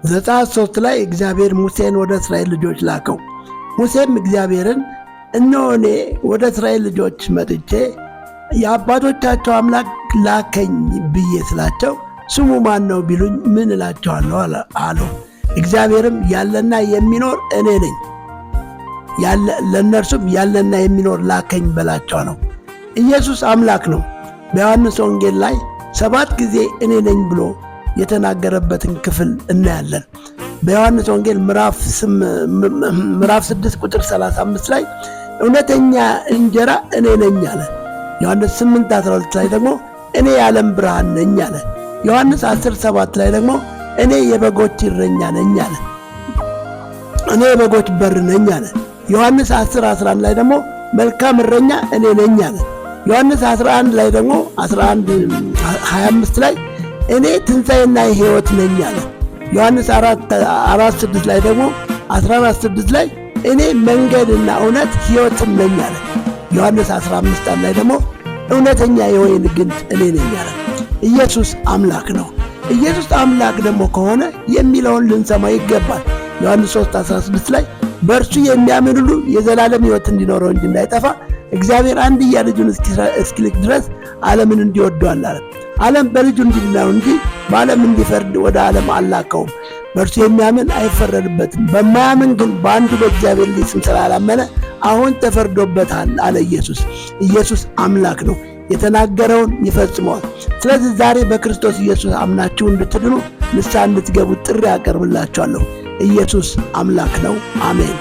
ዘጸአት 3 ላይ እግዚአብሔር ሙሴን ወደ እስራኤል ልጆች ላከው። ሙሴም እግዚአብሔርን እነሆ እኔ ወደ እስራኤል ልጆች መጥቼ የአባቶቻቸው አምላክ ላከኝ ብዬ ስላቸው ስሙ ማን ነው ቢሉኝ ምን እላቸዋለሁ አለው። እግዚአብሔርም ያለና የሚኖር እኔ ነኝ፣ ለእነርሱም ያለና የሚኖር ላከኝ በላቸው ነው። ኢየሱስ አምላክ ነው። በዮሐንስ ወንጌል ላይ 7 ጊዜ እኔ ነኝ ብሎ የተናገረበትን ክፍል እናያለን። በዮሐንስ ወንጌል ምዕራፍ 6 ቁጥር 35 ላይ እውነተኛ እንጀራ እኔ ነኝ አለ። ዮሐንስ 8:12 ላይ ደግሞ እኔ የዓለም ብርሃን ነኝ አለ። ዮሐንስ 10:7 ላይ ደግሞ እኔ የበጎች እረኛ ነኝ አለ። እኔ የበጎች በር ነኝ አለ። ዮሐንስ 10:11 ላይ ደግሞ መልካም እረኛ እኔ ነኝ አለ። ዮሐንስ 11 ላይ ደግሞ 11:25 ላይ እኔ ትንሣኤና ሕይወት ነኝ አለ። ዮሐንስ 4:6 ላይ ደግሞ 14:6 ላይ እኔ መንገድና እውነት ሕይወትም ነኝ አለ። ዮሐንስ 15 ላይ ደግሞ እውነተኛ የወይን ግንድ እኔ ነኝ አለ። ኢየሱስ አምላክ ነው። ኢየሱስ አምላክ ደግሞ ከሆነ የሚለውን ልንሰማ ይገባል። ዮሐንስ 3:16 ላይ በእርሱ የሚያምን ሁሉ የዘላለም ሕይወት እንዲኖረው እንጂ እንዳይጠፋ እግዚአብሔር አንድያ ልጁን እስኪልክ ድረስ ዓለምን እንዲወደዋል አለ። ዓለም በልጁ እንዲድነው እንጂ በዓለም እንዲፈርድ ወደ ዓለም አላከውም። በእርሱ የሚያምን አይፈረድበትም። በማያምን ግን በአንዱ በእግዚአብሔር ልጅ ስም ስላላመነ አሁን ተፈርዶበታል አለ ኢየሱስ። ኢየሱስ አምላክ ነው። የተናገረውን ይፈጽመዋል። ስለዚህ ዛሬ በክርስቶስ ኢየሱስ አምናችሁ እንድትድኑ ንስሐ እንድትገቡ ጥሪ አቀርብላችኋለሁ። ኢየሱስ አምላክ ነው። አሜን።